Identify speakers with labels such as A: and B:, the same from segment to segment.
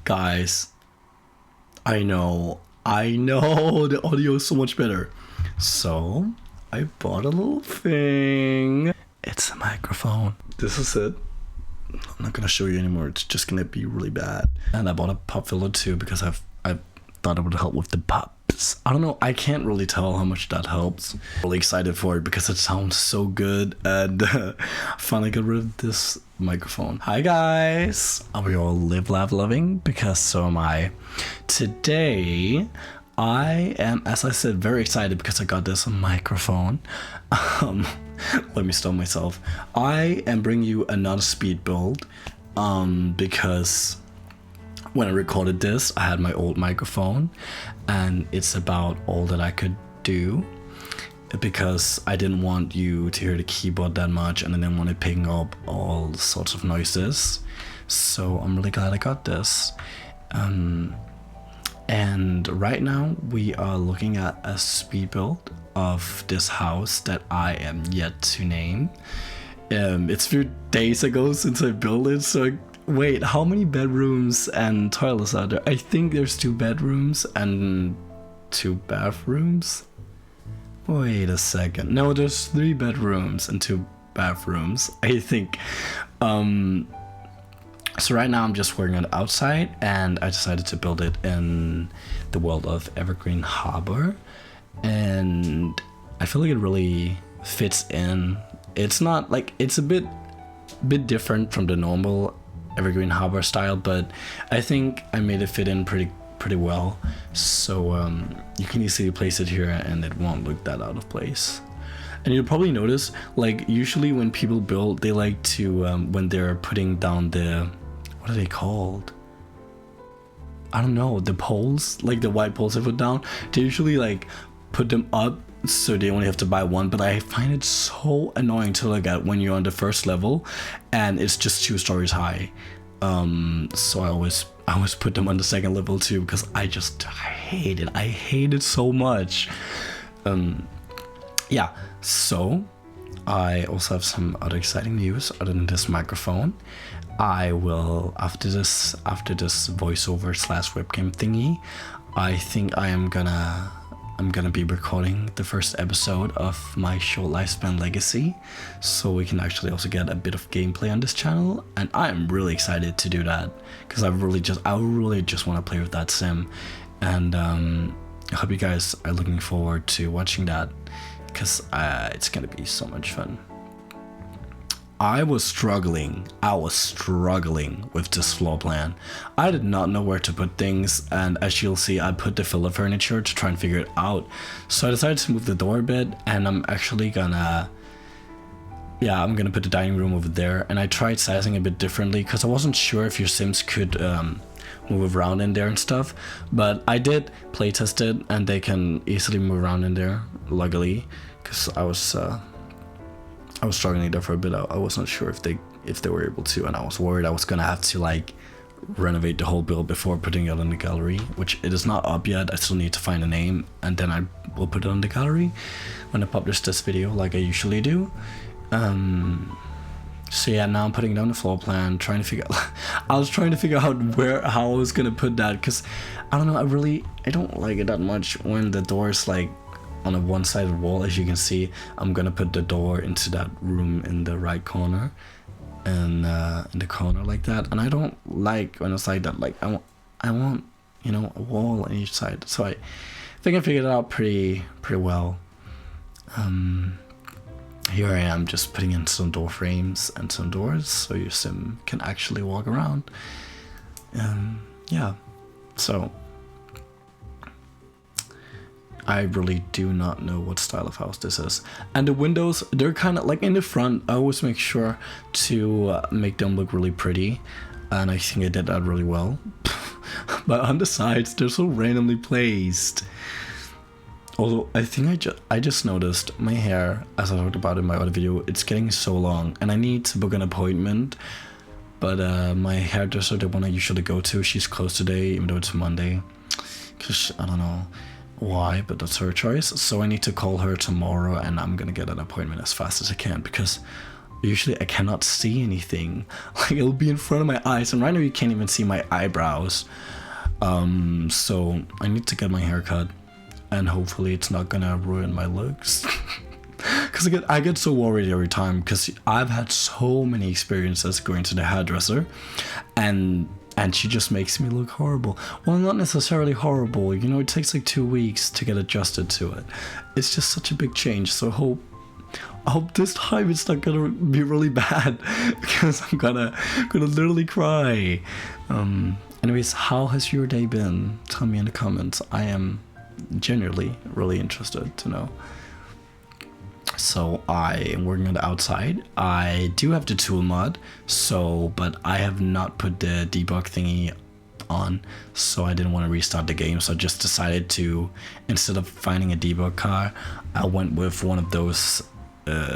A: Guys, I know the audio is so much better. So I bought a little thing. It's a microphone. This is it. I'm not gonna show you anymore. It's just gonna be really bad. And I bought a pop filter too because I thought it would help with the pops. I don't know. I can't really tell how much that helps. Really excited for it because it sounds so good, and finally got rid of this microphone. Hi guys. Are we all live, laugh, loving? Because so am I. Today, I am, as I said, very excited because I got this microphone. Let me stop myself. I am bringing you another speed build because when I recorded this, I had my old microphone and it's about all that I could do because I didn't want you to hear the keyboard that much and I didn't want it picking up all sorts of noises. So I'm really glad I got this. And right now we are looking at a speed build of this house that I am yet to name. It's a few days ago since I built it, so wait, how many bedrooms and toilets are there? I think there's 2 bedrooms and 2 bathrooms. Wait a second. No, there's 3 bedrooms and 2 bathrooms, I think. So right now I'm just working on the outside and I decided to build it in the world of Evergreen Harbor. And I feel like it really fits in. It's not like, it's a bit different from the normal Evergreen Harbor style, but I think I made it fit in pretty well. So you can easily place it here and it won't look that out of place. And you'll probably notice, like, usually when people build, they like to when they're putting down the, what are they called? I don't know, the poles, like the white poles they put down, they usually like put them up so they only have to buy one, but I find it so annoying to look at when you're on the first level and it's just 2 stories high. So I always put them on the second level too because I hate it. I hate it so much. Yeah, so I also have some other exciting news other than this microphone. I will, after this voiceover / webcam thingy, I think I'm gonna be recording the first episode of my short lifespan legacy, so we can actually also get a bit of gameplay on this channel, and I am really excited to do that because I really just want to play with that sim, and I hope you guys are looking forward to watching that because it's gonna be so much fun. I was struggling with this floor plan. I did not know where to put things, and as you'll see, I put the filler furniture to try and figure it out. So I decided to move the door a bit, and I'm actually gonna put the dining room over there. And I tried sizing a bit differently because I wasn't sure if your Sims could move around in there and stuff, but I did playtest it and they can easily move around in there, luckily, because I was struggling there for a bit. I wasn't sure if they were able to, and I was worried I was gonna have to like renovate the whole build before putting it in the gallery, which it is not up yet. I still need to find a name and then I will put it on the gallery when I publish this video like I usually do. So yeah, now I'm putting down the floor plan, trying to figure out I was trying to figure out how I was gonna put that, because I don't know, I don't like it that much when the door is like on a one-sided wall. As you can see, I'm gonna put the door into that room in the right corner and in the corner like that, and I don't like when it's like that. Like I want you know, a wall on each side. So I think I figured it out pretty well. Here I am just putting in some door frames and some doors so your sim can actually walk around. Yeah, so I really do not know what style of house this is. And the windows, they're kind of like in the front. I always make sure to make them look really pretty, and I think I did that really well. But on the sides, they're so randomly placed. Although I think I just noticed my hair, as I talked about in my other video, it's getting so long and I need to book an appointment. But my hairdresser, the one I usually go to, she's closed today, even though it's Monday. Because I don't know why, but that's her choice. So I need to call her tomorrow and I'm gonna get an appointment as fast as I can, because usually I cannot see anything. Like it'll be in front of my eyes, and right now you can't even see my eyebrows. So I need to get my hair cut, and hopefully it's not gonna ruin my looks. Because I get so worried every time, because I've had so many experiences going to the hairdresser, and she just makes me look horrible. Well, not necessarily horrible, you know, it takes like 2 weeks to get adjusted to it. It's just such a big change, so I hope this time it's not gonna be really bad, because I'm gonna literally cry. Anyways, how has your day been? Tell me in the comments. I am genuinely really interested to know. So I am working on the outside. I do have the tool mod, but I have not put the debug thingy on, so I didn't want to restart the game. So I just decided to, instead of finding a debug car, I went with one of those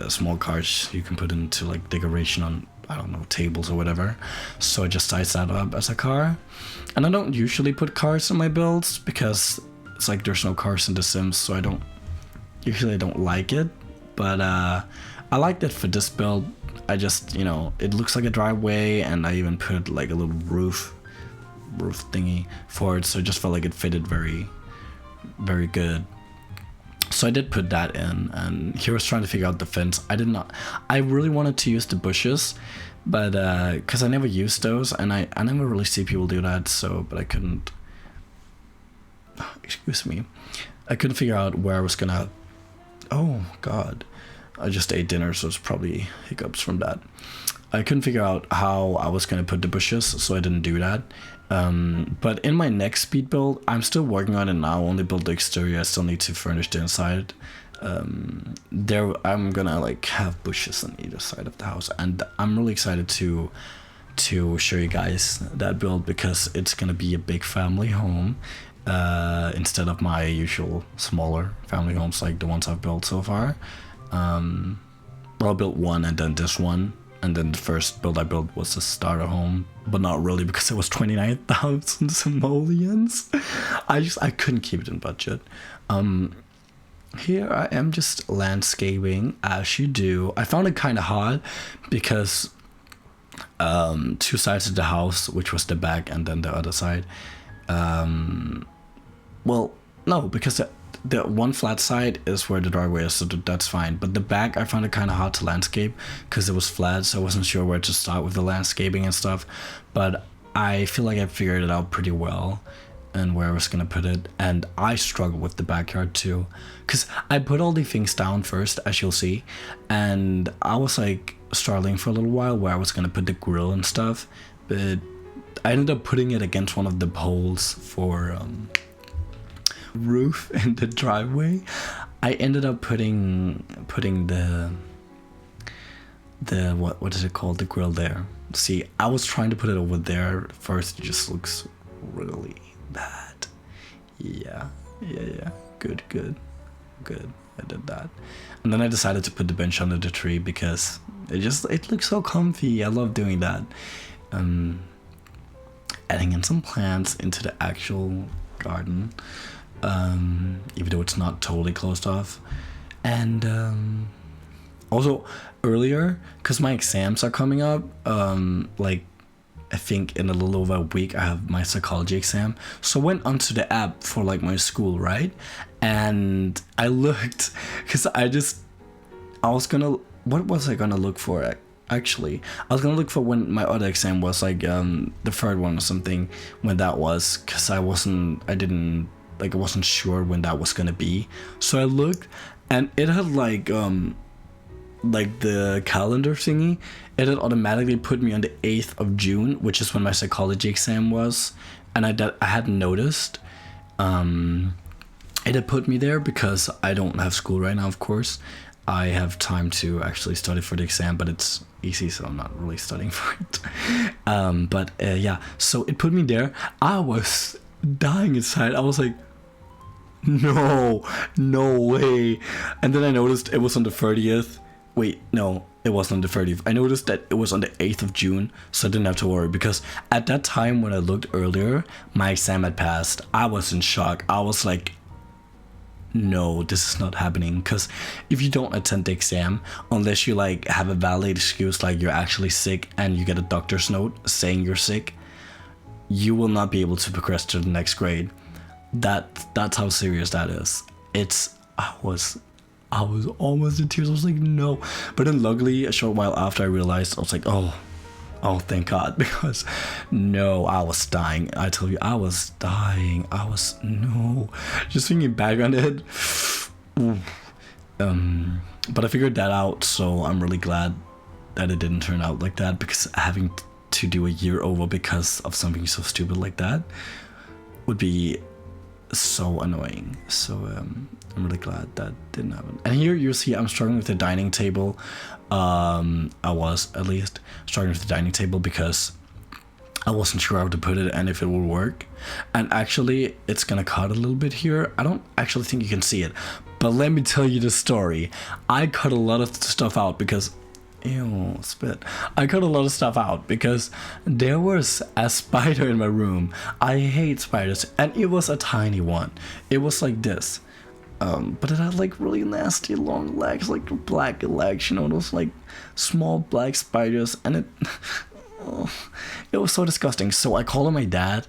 A: small cars you can put into like decoration on, I don't know, tables or whatever. So I just sized that up as a car. And I don't usually put cars in my builds because it's like there's no cars in The Sims, so I don't like it. But I like that for this build. I just, you know, it looks like a driveway, and I even put like a little roof thingy for it, so it just felt like it fitted very, very good. So I did put that in, and here I was trying to figure out the fence. I really wanted to use the bushes, but because I never used those, and I never really see people do that, but I couldn't, excuse me, I couldn't figure out where I was gonna. Oh god, I just ate dinner, so it's probably hiccups from that. I couldn't figure out how I was gonna put the bushes, so I didn't do that. But in my next speed build, I'm still working on it now. I only built the exterior. I still need to furnish the inside. I'm gonna like have bushes on either side of the house, and I'm really excited to show you guys that build, because it's gonna be a big family home. Instead of my usual smaller family homes like the ones I've built so far. Well, I built one, and then this one, and then the first build I built was a starter home, but not really, because it was 29,000 simoleons. I couldn't keep it in budget. Here I am just landscaping as you do. I found it kind of hard because 2 sides of the house, which was the back and then the other side, well, no, because the one flat side is where the driveway is, so that's fine. But the back, I found it kind of hard to landscape because it was flat, so I wasn't sure where to start with the landscaping and stuff. But I feel like I figured it out pretty well and where I was going to put it. And I struggle with the backyard too, because I put all the things down first, as you'll see. And I was like struggling for a little while where I was going to put the grill and stuff. But I ended up putting it against one of the poles for roof in the driveway. I ended up putting the what is it called, the grill there. See, I was trying to put it over there first. It just looks really bad. Yeah, good, I did that. And then I decided to put the bench under the tree because it looks so comfy. I love doing that. Adding in some plants into the actual garden, even though it's not totally closed off. And also earlier, because my exams are coming up, like I think in a little over a week I have my psychology exam, so I went onto the app for like my school, right? And I looked, because what was I gonna look for? Actually, I was gonna look for when my other exam was, like the third one or something, when that was, because I wasn't sure when that was gonna be. So I looked, and it had like the calendar thingy, it had automatically put me on the 8th of June, which is when my psychology exam was. And I hadn't noticed. It had put me there because I don't have school right now, of course. I have time to actually study for the exam, but it's easy, so I'm not really studying for it. Yeah, so it put me there. I was dying inside. I was like, no way. And then I noticed it was on the 30th. Wait, no, it wasn't on the 30th. I noticed that it was on the 8th of June, so I didn't have to worry, because at that time when I looked earlier, my exam had passed. I was in shock. I was like, no, this is not happening. Because if you don't attend the exam, unless you like have a valid excuse, like you're actually sick and you get a doctor's note saying you're sick, you will not be able to progress to the next grade. That's how serious that is. I was almost in tears. I was like, no. But then luckily, a short while after I realized, I was like, oh, thank God. Because no, I was dying. I tell you, I was dying. No. Just thinking back on it. But I figured that out. So I'm really glad that it didn't turn out like that. Because having to do a year over because of something so stupid like that would be so annoying. So I'm really glad that didn't happen. And here you see I'm struggling with the dining table. I was at least struggling with the dining table because I wasn't sure how to put it and if it would work. And actually it's gonna cut a little bit here. I don't actually think you can see it, but let me tell you the story. I cut a lot of stuff out because ew, spit. I cut a lot of stuff out because there was a spider in my room. I hate spiders, and it was a tiny one. It was like this. But it had like really nasty long legs, like black legs, you know, those like small black spiders, and it was so disgusting. So I called my dad,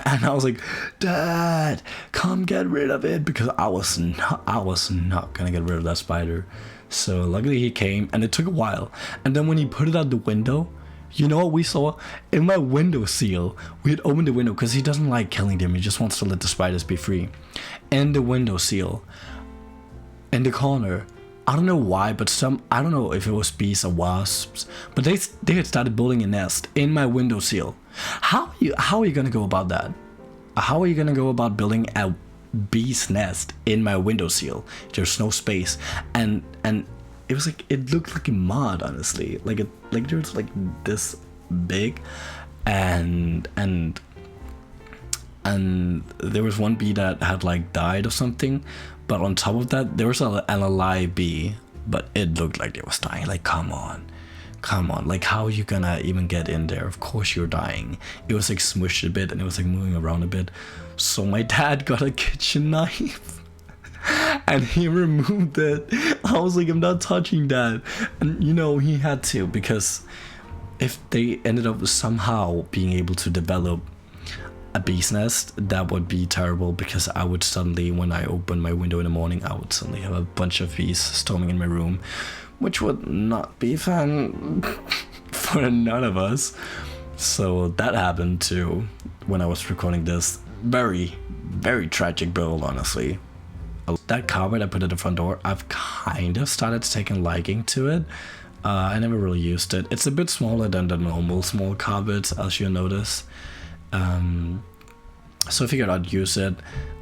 A: and I was like, Dad, come get rid of it, because I was not gonna get rid of that spider. So luckily he came, and it took a while. And then when he put it out the window, you know what we saw? In my window sill, we had opened the window because he doesn't like killing them. He just wants to let the spiders be free. And the window sill, in the corner, I don't know why, but I don't know if it was bees or wasps, but they had started building a nest in my window sill. How are you gonna go about that? How are you gonna go about building a bee's nest in my window sill? There's no space, and it was like, it looked like mud, honestly. Like there was like this big, and there was one bee that had like died or something, but on top of that there was an alive bee, but it looked like it was dying. Like, come on, like how are you gonna even get in there? Of course you're dying. It was like smushed a bit and it was like moving around a bit. So my dad got a kitchen knife and he removed it. I was like, I'm not touching that. And you know, he had to, because if they ended up somehow being able to develop a bee's nest, that would be terrible, because I would suddenly, when I open my window in the morning, I would suddenly have a bunch of bees storming in my room, which would not be fun for none of us. So that happened too when I was recording this. Very, very tragic build, honestly. That carpet I put at the front door, I've kind of started taking liking to it. I never really used it. It's a bit smaller than the normal small carpets, as you'll notice. So I figured I'd use it.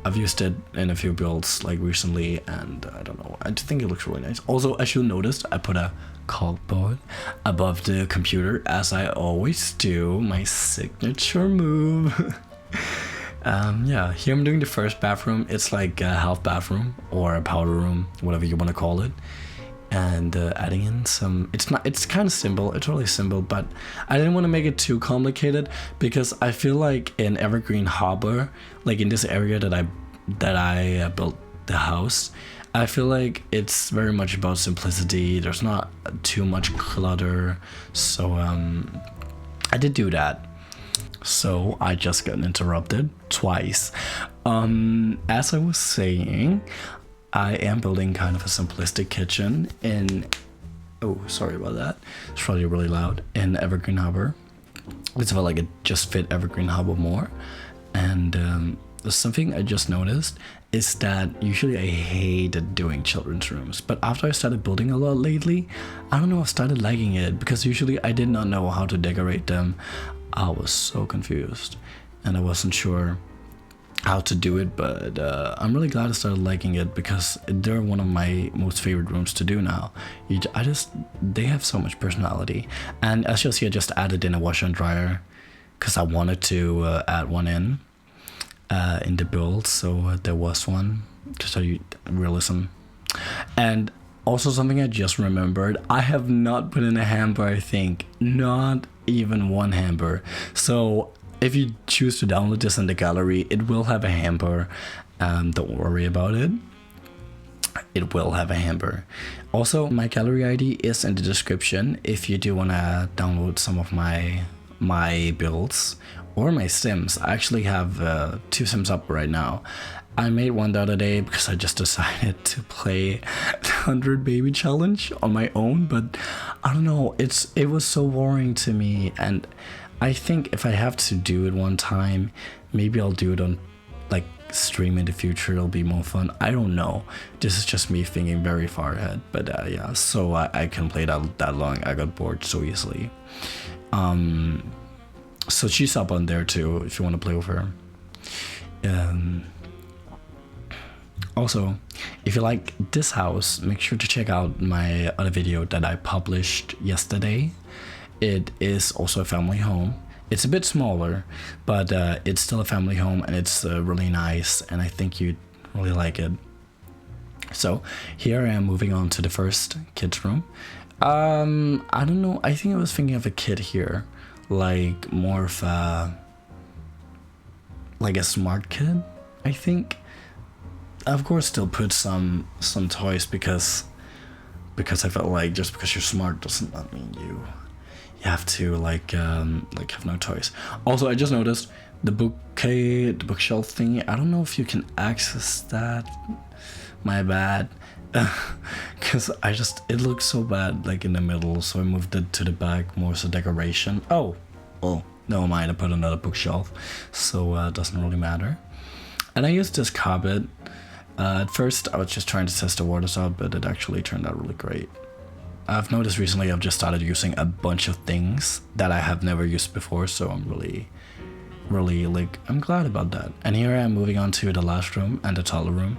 A: I've used it in a few builds like recently, and I don't know, I think it looks really nice. Also, as you'll notice, I put a corkboard above the computer, as I always do, my signature move. Yeah, here I'm doing the first bathroom. It's like a half bathroom or a powder room, whatever you want to call it. And adding in some, it's kind of simple, it's really simple, but I didn't want to make it too complicated, because I feel like in Evergreen Harbor, like in this area that I built the house, I feel like it's very much about simplicity. There's not too much clutter, so I did do that. So I just got interrupted twice. As I was saying, I am building kind of a simplistic kitchen in, oh, sorry about that, it's probably really loud, in Evergreen Harbor. It's felt like it just fit Evergreen Harbor more. And something I just noticed is that usually I hated doing children's rooms, but after I started building a lot lately, I don't know, I started liking it, because usually I did not know how to decorate them. I was so confused and I wasn't sure how to do it, but I'm really glad I started liking it, because they're one of my most favorite rooms to do now. They have so much personality. And as you'll see, I just added in a washer and dryer because I wanted to add one in the build, so there was one to show you realism. And also something I just remembered, I have not put in a hamper, I think, not even one hamper. So if you choose to download this in the gallery, it will have a hamper. Don't worry about it. it will have a hamper. Also, my gallery ID is in the description if you do want to download some of my builds or my sims. I actually have 2 sims up right now. I made one the other day because I just decided to play the 100 baby challenge on my own, but I don't know, it was so boring to me, and I think if I have to do it one time, maybe I'll do it on like stream in the future. It'll be more fun. I don't know. This is just me thinking very far ahead, but yeah, so I can play that long. I got bored so easily. So she's up on there too if you want to play with her. Also, if you like this house, make sure to check out my other video that I published yesterday. It is also a family home. It's a bit smaller, but it's still a family home, and it's really nice, and I think you'd really like it. So here I am moving on to the first kid's room. I don't know, I think I was thinking of a kid here, like more of a smart kid, I think. Of course, still put some toys because I felt like just because you're smart doesn't not mean you have to like have no toys. Also, I just noticed the bookshelf thingy. I don't know if you can access that. My bad. Because it looks so bad like in the middle, so I moved it to the back more as a decoration. Oh, well, never mind. I put another bookshelf, so it doesn't really matter. And I used this carpet. At first, I was just trying to test the waters out, but it actually turned out really great. I've noticed recently I've just started using a bunch of things that I have never used before, so I'm really I'm glad about that. And here I am moving on to the last room and the toddler room.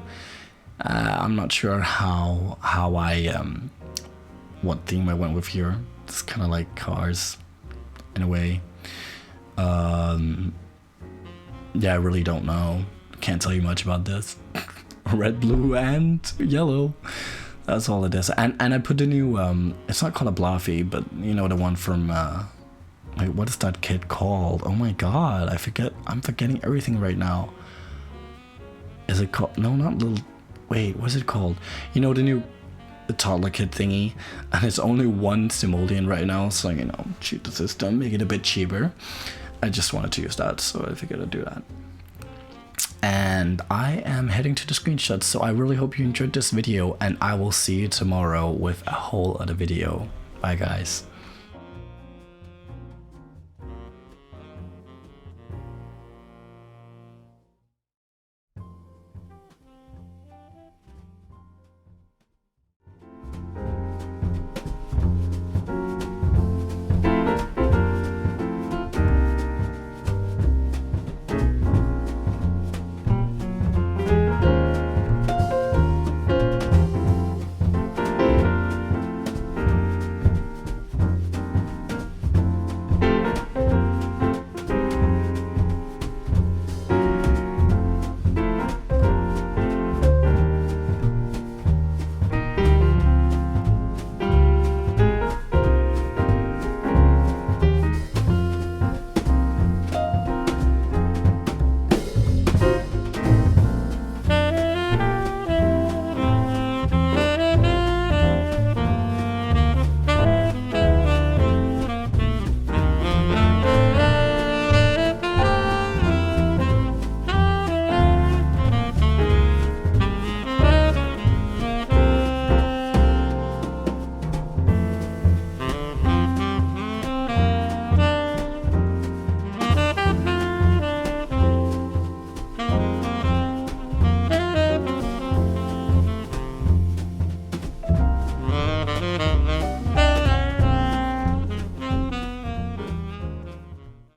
A: I'm not sure how what theme I went with here. It's kind of like cars in a way. Yeah, I really don't know. Can't tell you much about this. Red, blue, and yellow. That's all it is. And I put the new it's not called a Bluffy, but you know, the one from like, what is that kid called? Oh my god, I'm forgetting everything right now. Is it called, no, not little, wait, what's it called? You know, the toddler kid thingy, and it's only 1 simoleon right now, so you know, cheat the system, make it a bit cheaper. I just wanted to use that, so I figured I'd do that. And I am heading to the screenshots, so I really hope you enjoyed this video, and I will see you tomorrow with a whole other video. Bye guys.